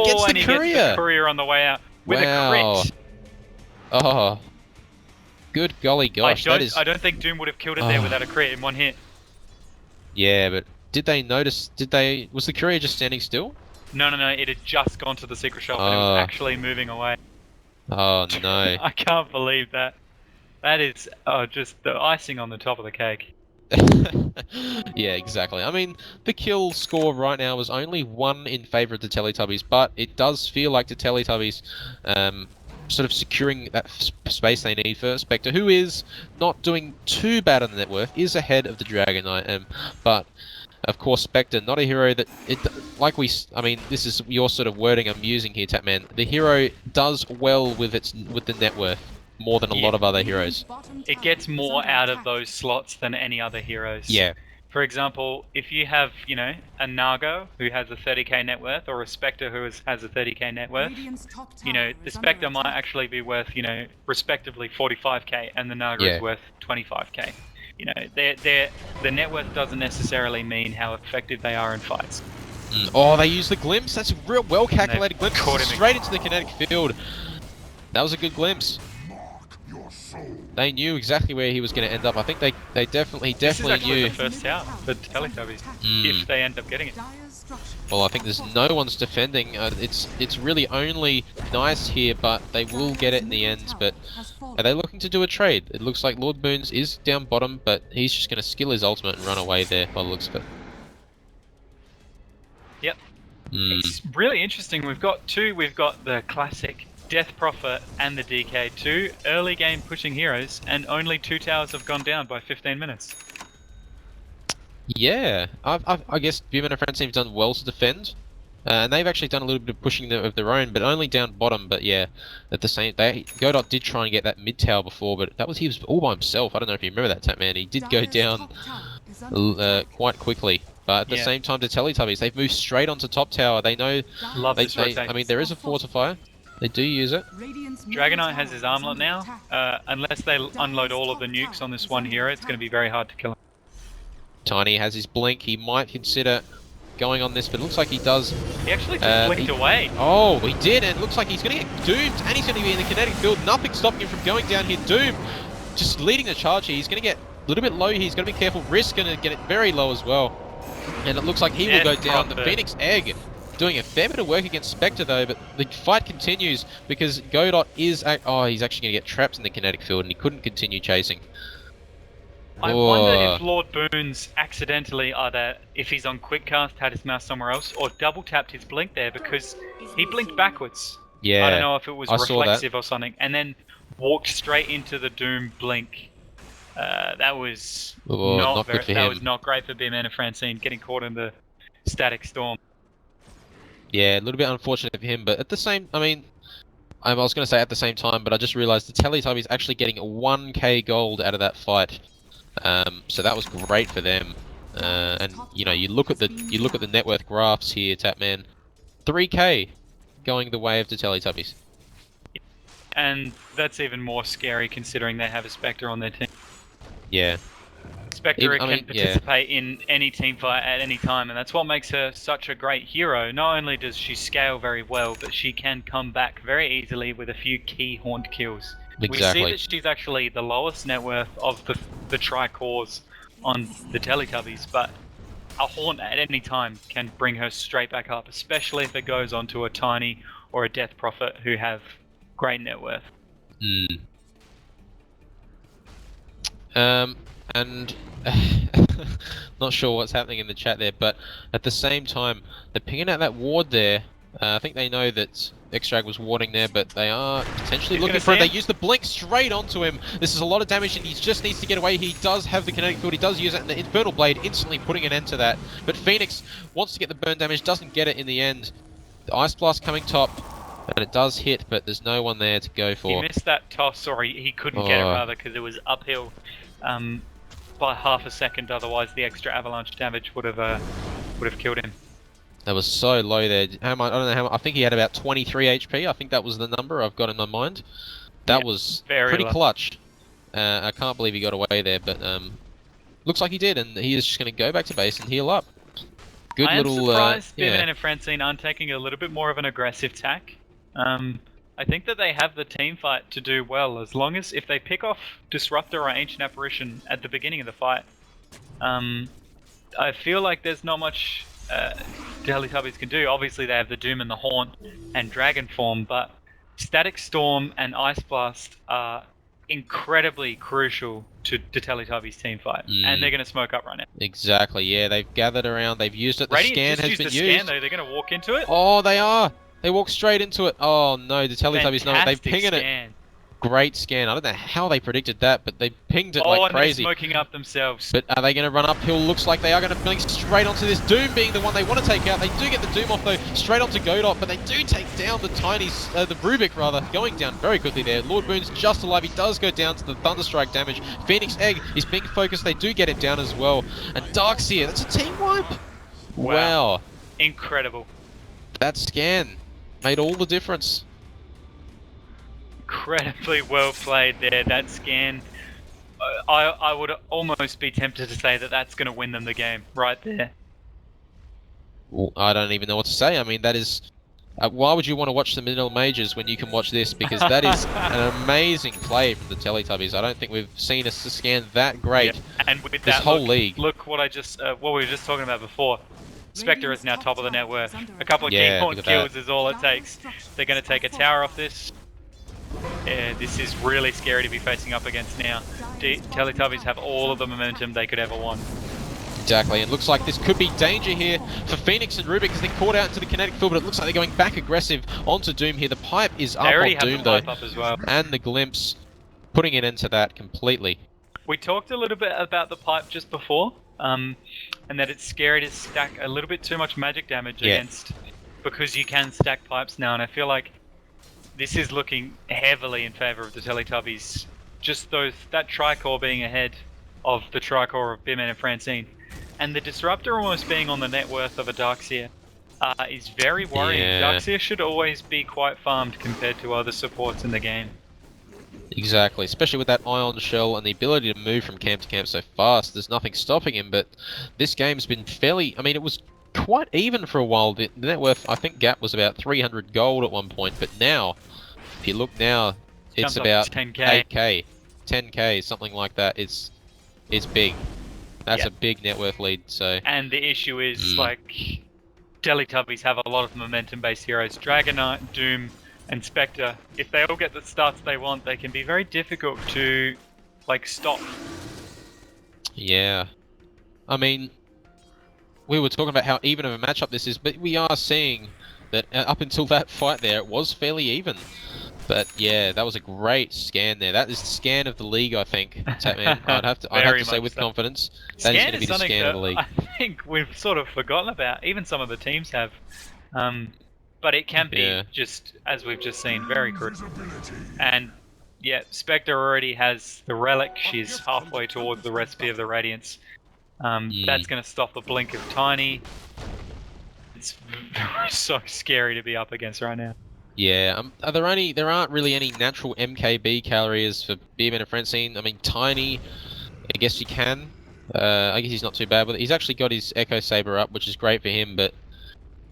gets the courier on the way out with a crit. Oh. Good golly gosh, I don't think Doom would have killed it there without a crit in one hit. Yeah, but did they notice, was the courier just standing still? No, it had just gone to the secret shop and it was actually moving away. Oh no. I can't believe that. That is just the icing on the top of the cake. Yeah, exactly. I mean, the kill score right now was only 1 in favour of the Teletubbies, but it does feel like the Teletubbies sort of securing that space they need for Spectre, who is not doing too bad on the net worth, is ahead of the Dragonite, but of course Spectre, not a hero that, I mean, this is your sort of wording I'm using here, Tapman. The hero does well with the net worth more than a lot of other heroes. It gets more out of those slots than any other heroes. Yeah. For example, if you have, you know, a Nago who has a 30k net worth, or a Spectre who has a 30k net worth, you know, the Spectre might actually be worth, you know, respectively 45k, and the Naga is worth 25k. You know, the net worth doesn't necessarily mean how effective they are in fights. Oh, they use the glimpse. That's a real well calculated glimpse. Straight into the kinetic field. That was a good glimpse. They knew exactly where he was going to end up. I think they definitely This is actually knew. the first out for Teletubbies, if they end up getting it. Well, I think there's no one's defending. It's really only Nice here, but they will get it in the end. But are they looking to do a trade? It looks like Lord Boons is down bottom, but he's just going to skill his ultimate and run away there by the looks of it. Yep. It's really interesting. We've got the classic Death Prophet and the DK, 2 early game pushing heroes, and only 2 towers have gone down by 15 minutes. Yeah, I guess Beardman and Francine have done well to defend, and they've actually done a little bit of pushing of their own, but only down bottom. But yeah, at the same, Godot did try and get that mid tower before, but he was all by himself. I don't know if you remember that, Tapman. He did go down quite quickly. But at the same time, the Teletubbies, they've moved straight onto top tower. They know. I mean, there is a fortifier. They do use it. Dragonite has his armlet now. Unless they unload all of the nukes on this one hero, it's going to be very hard to kill him. Tiny has his blink. He might consider going on this, but it looks like he does. He actually just blinked away. Oh, he did, and it looks like he's going to get doomed, and he's going to be in the kinetic field. Nothing stopping him from going down here. Doom just leading the charge here. He's going to get a little bit low here. He's got to be careful. Risk going to get it very low as well. And it looks like he will go down. The Phoenix Egg doing a fair bit of work against Spectre though, but the fight continues because Godot is... Oh, he's actually going to get trapped in the kinetic field and he couldn't continue chasing. I wonder if Lord Boons accidentally if he's on quick cast, had his mouse somewhere else, or double tapped his blink there because he blinked backwards. Yeah, I don't know if it was reflexive or something, and then walked straight into the Doom blink. That was not great for Beardman and Francine, getting caught in the static storm. Yeah, a little bit unfortunate for him, but at the same, I mean, I was going to say at the same time, but I just realised the Teletubbies actually getting 1k gold out of that fight, so that was great for them. And you know, you look at the net worth graphs here, Tapman, 3k going the way of the Teletubbies. And that's even more scary considering they have a Spectre on their team. Yeah. Spectre can participate in any team fight at any time, and that's what makes her such a great hero. Not only does she scale very well, but she can come back very easily with a few key haunt kills. Exactly. We see that she's actually the lowest net worth of the Tricores on the Teletubbies, but a haunt at any time can bring her straight back up, especially if it goes onto a Tiny or a Death Prophet who have great net worth. And not sure what's happening in the chat there, but at the same time, they're pinging out that ward there. I think they know that Extrag was warning there, but they are potentially He's looking gonna for it. see They use the blink straight onto him. This is a lot of damage, and he just needs to get away. He does have the kinetic field. He does use it, and the Infernal Blade instantly putting an end to that. But Phoenix wants to get the burn damage, doesn't get it in the end. The Ice Blast coming top, and it does hit, but there's no one there to go for. He missed that toss, or he couldn't get it rather, because it was uphill by half a second. Otherwise, the extra avalanche damage would have killed him. That was so low there. How much? I don't know how much. I think he had about 23 HP. I think that was the number I've got in my mind. That was pretty clutch. I can't believe he got away there, but looks like he did, and he is just going to go back to base and heal up. Good I am little. surprised Beardman and Francine aren't taking a little bit more of an aggressive tack. I think that they have the team fight to do well, as long as if they pick off Disruptor or Ancient Apparition at the beginning of the fight. I feel like there's not much Teletubbies can do. Obviously they have the Doom and the Haunt and Dragon form, but Static Storm and Ice Blast are incredibly crucial to Teletubbies team fight, and they're going to smoke up right now. Exactly, yeah, they've gathered around, they've used it, the Radiant scan just has used been the used. scan though, they're going to walk into it. Oh, they are! They walk straight into it. Oh no, the Teletubbies know it. They've pinged it. Great scan. I don't know how they predicted that, but they pinged it like crazy. They're smoking up themselves. But are they going to run uphill? Looks like they are going to blink straight onto this. Doom being the one they want to take out. They do get the Doom off though, straight onto Godot, but they do take down the the Rubik rather, going down very quickly there. Lord Boon's just alive. He does go down to the Thunderstrike damage. Phoenix Egg is being focused. They do get him down as well. And Darkseer, that's a team wipe. Wow. Incredible. That scan made all the difference. Incredibly well played there. That scan, I would almost be tempted to say that that's going to win them the game right there. Well, I don't even know what to say. I mean, that is... why would you want to watch the middle majors when you can watch this? Because that is an amazing play from the Teletubbies. I don't think we've seen a scan that great and with this that, whole league. Look what what we were just talking about before. Spectre is now top of the net worth. A couple of Kinghorn kills is all it takes. They're going to take a tower off this. Yeah, this is really scary to be facing up against now. Teletubbies have all of the momentum they could ever want. Exactly, and looks like this could be danger here for Phoenix and Rubik because they caught out into the kinetic field, but it looks like they're going back aggressive onto Doom here. The pipe is up on Doom though, up as well. And the glimpse putting it into that completely. We talked a little bit about the pipe just before, and that it's scary to stack a little bit too much magic damage against, because you can stack pipes now, and I feel like this is looking heavily in favor of the Teletubbies. Just that Tricore being ahead of the Tricore of Beardman and Francine. And the Disruptor almost being on the net worth of a Darkseer is very worrying. Yeah. Darkseer should always be quite farmed compared to other supports in the game. Exactly, especially with that Ion Shell and the ability to move from camp to camp so fast. There's nothing stopping him, but this game's been fairly... I mean, it was quite even for a while. The net worth, I think gap was about 300 gold at one point, but now, if you look now, it's about 10k. 8k, 10k, something like that. It's big. That's a big net worth lead. So. And the issue is like Teletubbies have a lot of momentum-based heroes. Dragonite, Doom, and Spectre. If they all get the starts they want, they can be very difficult to like stop. Yeah, I mean, we were talking about how even of a matchup this is, but we are seeing that up until that fight there, it was fairly even. But yeah, that was a great scan there. That is the scan of the league, I think. Tatman, I'd have to say with confidence. That is going to be the scan of the league. I think we've sort of forgotten about. Even some of the teams have. But it can be just, as we've just seen, very crucial. And yeah, Spectre already has the relic. She's halfway towards the recipe of the Radiance. That's going to stop the blink of Tiny. It's so scary to be up against right now. Yeah, there aren't really any natural MKB carriers for Beardman and Francine. I mean, Tiny, I guess you can. I guess he's not too bad with it. He's actually got his Echo Saber up, which is great for him, but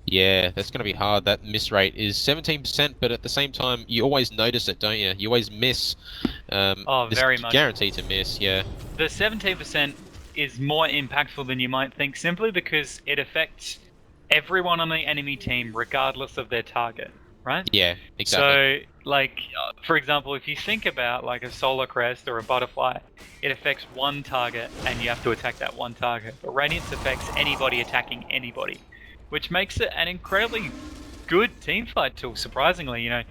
yeah, that's going to be hard. That miss rate is 17%, but at the same time, you always notice it, don't you? You always miss. Very much. Guaranteed to miss, yeah. The 17% is more impactful than you might think, simply because it affects everyone on the enemy team, regardless of their target. Right? Yeah, exactly. So, like, for example, if you think about like a Solar Crest or a Butterfly, it affects one target and you have to attack that one target. But Radiance affects anybody attacking anybody, which makes it an incredibly good team fight tool, surprisingly. You know,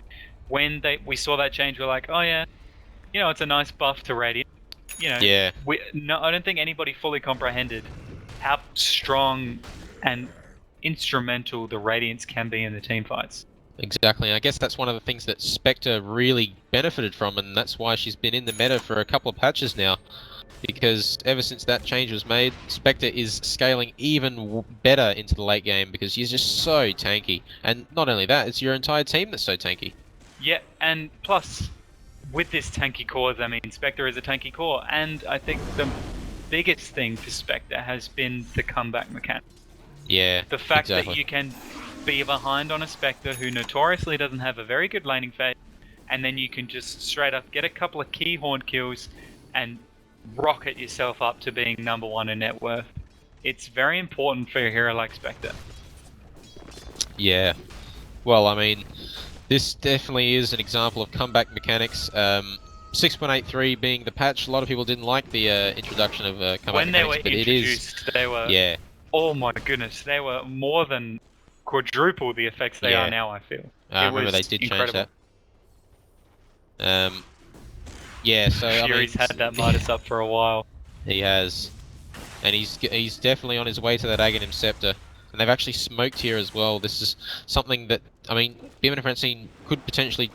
when we saw that change, we're like, oh yeah, you know, it's a nice buff to Radiant. You know, Yeah. I don't think anybody fully comprehended how strong and instrumental the Radiants can be in the team fights. Exactly. I guess that's one of the things that Spectre really benefited from, and that's why she's been in the meta for a couple of patches now. Because ever since that change was made, Spectre is scaling even better into the late game because she's just so tanky. And not only that, it's your entire team that's so tanky. Yeah, and plus, with this tanky core, I mean, Spectre is a tanky core, and I think the biggest thing for Spectre has been the comeback mechanic. Yeah, the fact exactly. that you can be behind on a Spectre who notoriously doesn't have a very good laning phase, and then you can just straight up get a couple of key horn kills and rocket yourself up to being #1 in net worth. It's very important for a hero like Spectre. Yeah. Well, I mean, this definitely is an example of comeback mechanics. 6.83 being the patch, a lot of people didn't like the introduction of comeback when mechanics, they were introduced, they were, yeah. Oh my goodness, they were more than quadruple the effects they are now, I feel. I remember they did change that. Yeah, so Fury's had that Midas up for a while. He has. And he's definitely on his way to that Aghanim Scepter. And they've actually smoked here as well. This is something that, I mean, Beardman and Francine could potentially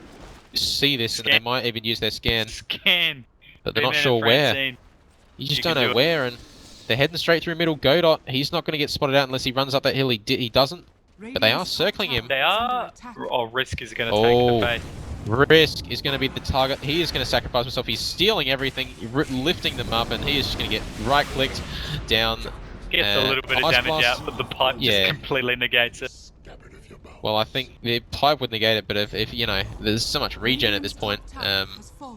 see this and they might even use their scan. But they're not sure where. You just don't know where, and they're heading straight through middle. Godot, he's not going to get spotted out unless he runs up that hill. He doesn't. But they are circling him. They are. Oh, Risk is going to take the bait. Risk is going to be the target. He is going to sacrifice himself. He's stealing everything, lifting them up, and he is just going to get right-clicked down. Gets a little bit of damage out, but the pipe just completely negates it. Well, I think the pipe would negate it, but if you know, there's so much regen at this point,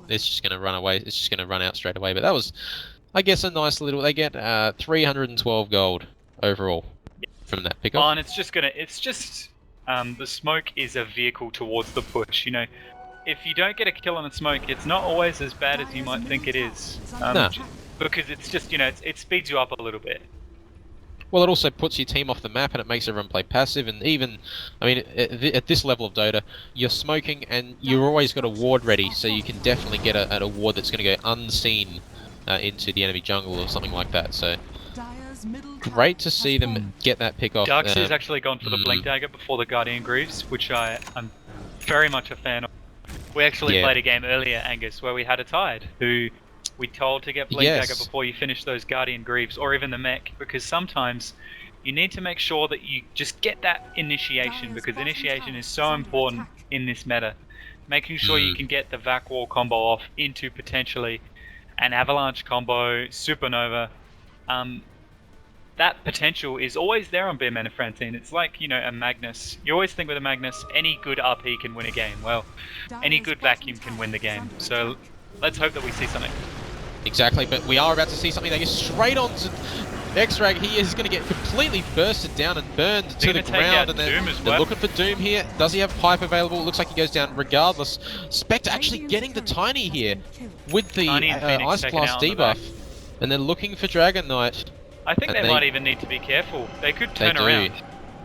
it's just going to run away. It's just going to run out straight away. But that was, I guess, a nice little. They get 312 gold overall from that pickup. Oh, and it's just the smoke is a vehicle towards the push. You know, if you don't get a kill on the smoke, it's not always as bad as you might think it is. No. Because it's just, you know, it speeds you up a little bit. Well, it also puts your team off the map and it makes everyone play passive, and even, I mean, at this level of Dota, you're smoking and you've always got a ward ready, so you can definitely get a ward that's going to go unseen into the enemy jungle or something like that, so great to see them get that pick off. Darkseer's actually gone for the Blink Dagger before the Guardian Greaves, which I'm very much a fan of. We actually played a game earlier, Angus, where we had a Tide, who we told to get Blink Dagger before you finish those Guardian Greaves, or even the mech, because sometimes you need to make sure that you just get that initiation, because initiation is so important in this meta. Making sure you can get the Vac Wall combo off into potentially an Avalanche combo, Supernova. That potential is always there on Beardman and Francine. It's like, you know, a Magnus. You always think with a Magnus, any good RP can win a game. Well, any good vacuum can win the game. So let's hope that we see something. Exactly, but we are about to see something that gets straight on to X-Rag. He is going to get completely bursted down and burned to the ground, and they're looking for Doom here. Does he have Pipe available? Looks like he goes down regardless. Spectre actually getting the Tiny here with the Ice Blast debuff, and they're looking for Dragon Knight. I think they might even need to be careful. They could turn around.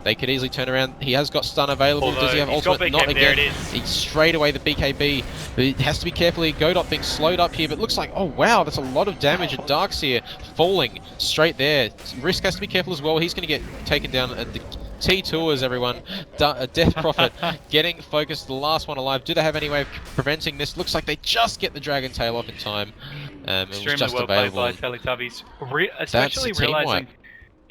They could easily turn around. He has got stun available. Although, does he have ultimate? Not again. He's straight away the BKB. But he has to be careful here. Godot being slowed up here, but looks like, oh wow, that's a lot of damage. And Darkseer falling straight there. Risk has to be careful as well. He's going to get taken down at the T-Tours, everyone. Death Prophet getting focused, the last one alive. Do they have any way of preventing this? Looks like they just get the Dragon Tail off in time. Extremely well played by Teletubbies. Especially realizing,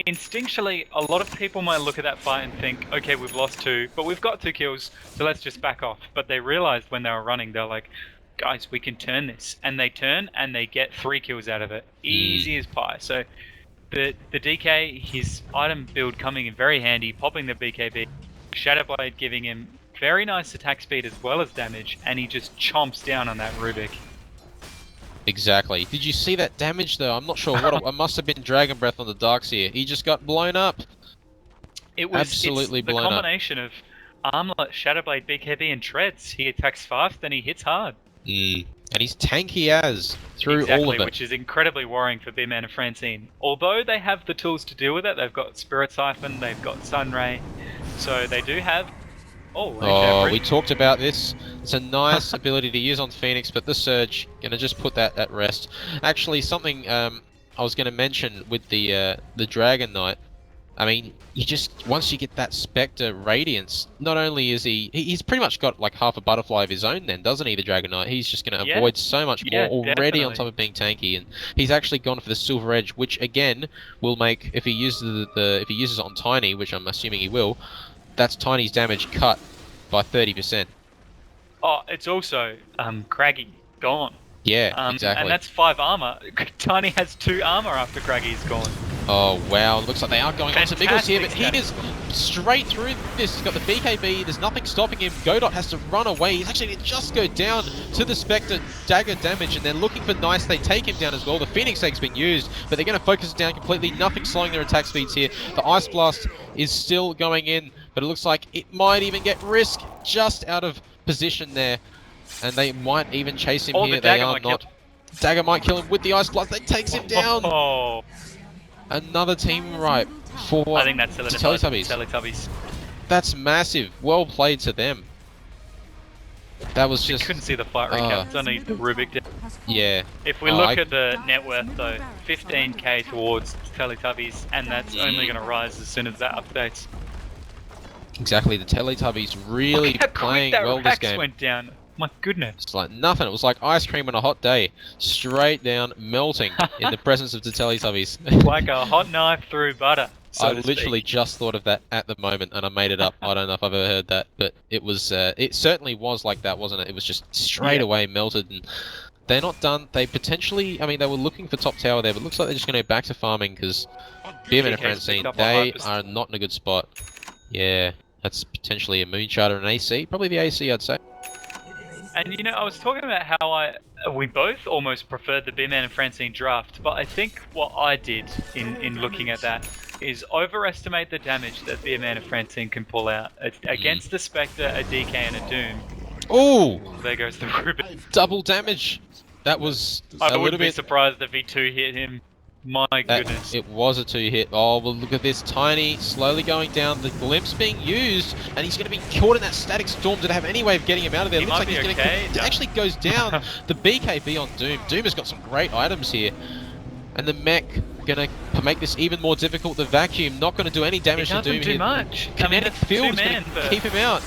instinctually, a lot of people might look at that fight and think, okay, we've lost 2, but we've got 2 kills, so let's just back off. But they realized when they were running, they're like, guys, we can turn this. And they turn, and they get 3 kills out of it. Easy as pie. So the DK, his item build coming in very handy, popping the BKB, Shadowblade giving him very nice attack speed as well as damage, and he just chomps down on that Rubik. Exactly. Did you see that damage though? I'm not sure what it must have been Dragon Breath on the Darkseer. He just got blown up. It was absolutely blown up. The combination of Armlet, Shadowblade, BKB, and Treads. He attacks fast and he hits hard. And he's tanky as through all of it. Which is incredibly worrying for Beardman and Francine. Although they have the tools to deal with it, they've got Spirit Siphon, they've got Sunray, so they do have Oh, we talked about this. It's a nice ability to use on Phoenix, but the Surge, gonna just put that at rest. Actually, something I was gonna mention with the Dragon Knight. I mean, you just once you get that Spectre Radiance, not only is he's pretty much got like half a butterfly of his own then, doesn't he, the Dragon Knight? He's just going to avoid so much more already on top of being tanky, and he's actually gone for the Silver Edge, which again will make, if he uses if he uses it on Tiny, which I'm assuming he will, that's Tiny's damage cut by 30%. Oh, it's also Craggy gone. Yeah, exactly. And that's 5 armor. Tiny has 2 armor after Craggy's gone. Oh wow, looks like they are going on to Miggles here, but he is straight through this. He's got the BKB, there's nothing stopping him. Godot has to run away. He's actually going to just go down to the Spectre dagger damage, and they're looking for Nice. They take him down as well. The Phoenix Egg's been used, but they're going to focus it down completely. Nothing slowing their attack speeds here. The Ice Blast is still going in, but it looks like it might even get Risk just out of position there, and they might even chase him here. They are not. Dagger might kill him with the Ice Blast. That takes him down. Oh. Another team right for I think that's Teletubbies. That's massive. Well played to them. That was just... You couldn't see the fight recap. It's only the Rubik did. Yeah. If we look at the net worth though, 15k towards Teletubbies, and that's only going to rise as soon as that updates. Exactly. The Teletubbies really playing well this game. Went down. My goodness. It's like nothing. It was like ice cream on a hot day. Straight down, melting in the presence of the Teletubbies. Like a hot knife through butter. So I literally just thought of that at the moment, and I made it up. I don't know if I've ever heard that, but it was. It certainly was like that, wasn't it? It was just straight away melted, and they're not done. They potentially. I mean, they were looking for top tower there, but it looks like they're just going to go back to farming because Beardman and Francine, they are not in a good spot. Yeah, that's potentially a Moonshard or an AC. Probably the AC, I'd say. And you know, I was talking about how we both almost preferred the Beardman and Francine draft, but I think what I did in looking at that is overestimate the damage that Beardman and Francine can pull out against the Spectre, a DK, and a Doom. Oh! There goes the Rubik. Double damage. That was I wouldn't be surprised if he 2-hit him. My goodness. It was a 2-hit. Oh, well, look at this. Tiny slowly going down. The glimpse being used, and he's going to be caught in that static storm. Did it have any way of getting him out of there? He Looks like he's going to... It actually goes down. The BKB on Doom. Doom has got some great items here. And the mech going to make this even more difficult. The vacuum not going to do any damage to Doom here. Much. Kinetic field is going to keep him out.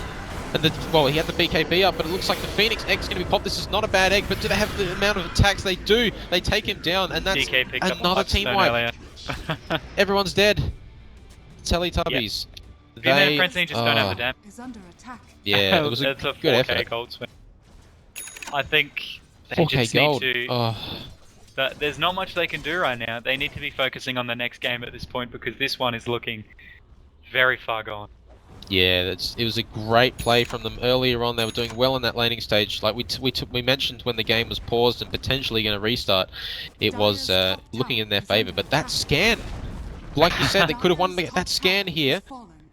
And well, he had the BKB up, but it looks like the Phoenix Egg's going to be popped. This is not a bad egg, but do they have the amount of attacks? They do. They take him down, and that's another team wipe. Everyone's dead. Teletubbies. Yep. Beardman and Francine just don't have the damage. Yeah, it was a good effort. Gold swing. I think they just need to... There's not much they can do right now. They need to be focusing on the next game at this point because this one is looking very far gone. Yeah, it was a great play from them earlier on. They were doing well in that laning stage. Like we mentioned when the game was paused and potentially going to restart, it was looking in their favour. But that scan, like you said, they could have won that scan here,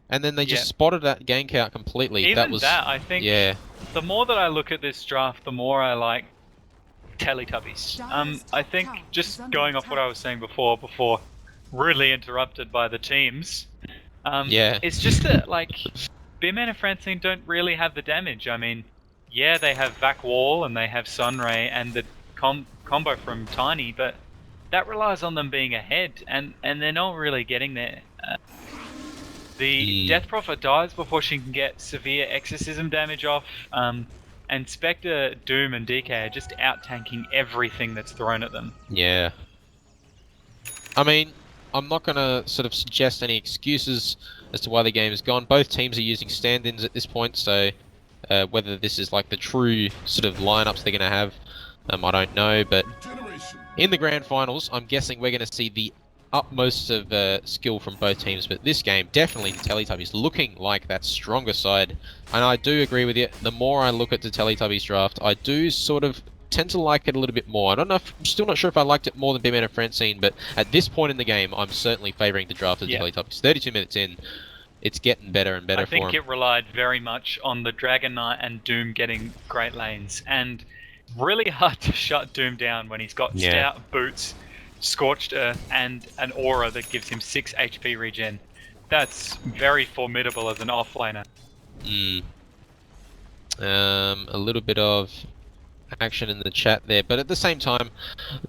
and then they just spotted that gank out completely. Even that, I think. Yeah. The more that I look at this draft, the more I like Teletubbies. I think just going off what I was saying before rudely interrupted by the teams. It's just that, like, Beardman and Francine don't really have the damage. I mean, yeah, they have Vac Wall and they have Sunray and the combo from Tiny, but that relies on them being ahead, and they're not really getting there. The Death Prophet dies before she can get severe exorcism damage off, and Spectre, Doom, and DK are just out-tanking everything that's thrown at them. Yeah. I mean... I'm not going to sort of suggest any excuses as to why the game is gone. Both teams are using stand-ins at this point, so whether this is like the true sort of lineups they're going to have, I don't know. But in the grand finals, I'm guessing we're going to see the utmost of skill from both teams. But this game, definitely the Teletubbies looking like that stronger side. And I do agree with you. The more I look at the Teletubbies draft, I do sort of tend to like it a little bit more. I don't know I'm still not sure if I liked it more than Beardman and Francine, but at this point in the game, I'm certainly favouring the draft of the Teletubbies. 32 minutes in, it's getting better and better for him. I think it relied very much on the Dragon Knight and Doom getting great lanes, and really hard to shut Doom down when he's got stout boots, scorched earth, and an aura that gives him 6 HP regen. That's very formidable as an offlaner. A little bit of action in the chat there, but at the same time,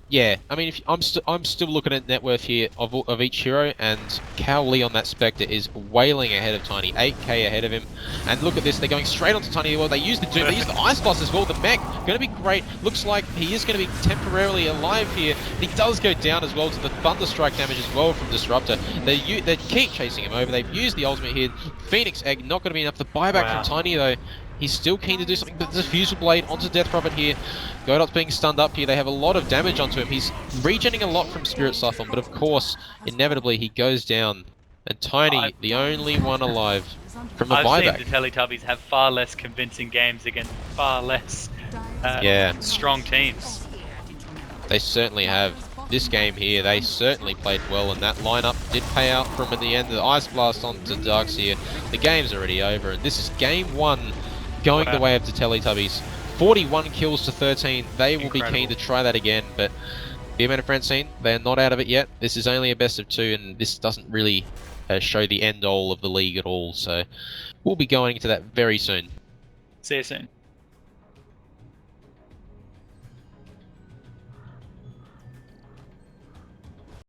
yeah, I mean, if I'm still looking at net worth here of each hero, and Cowley on that Spectre is wailing ahead of Tiny, 8k ahead of him. And look at this, they're going straight onto Tiny. Well, they use the Doom, they use the Ice Blast as well. The mech going to be great. Looks like he is going to be temporarily alive here. He does go down as well to the Thunderstrike damage as well from Disruptor. They keep chasing him over. They've used the ultimate here. Phoenix Egg not going to be enough. The buyback from Tiny though. He's still keen to do something, but the Diffusal Blade onto Death Prophet here. Godot's being stunned up here. They have a lot of damage onto him. He's regenerating a lot from Spirit Siphon, but of course, inevitably, he goes down. And Tiny, the only one alive from the buyback. I've seen the Teletubbies have far less convincing games against far less strong teams. They certainly have. This game here, they certainly played well, and that lineup did pay out from in the end. The Ice Blast onto Darkseer. The game's already over, and this is game 1 going the way of the Teletubbies. 41 kills to 13. They will be keen to try that again, but Beardman and Francine, they're not out of it yet. This is only a best of 2, and this doesn't really show the end all of the league at all, so we'll be going into that very soon. See you soon.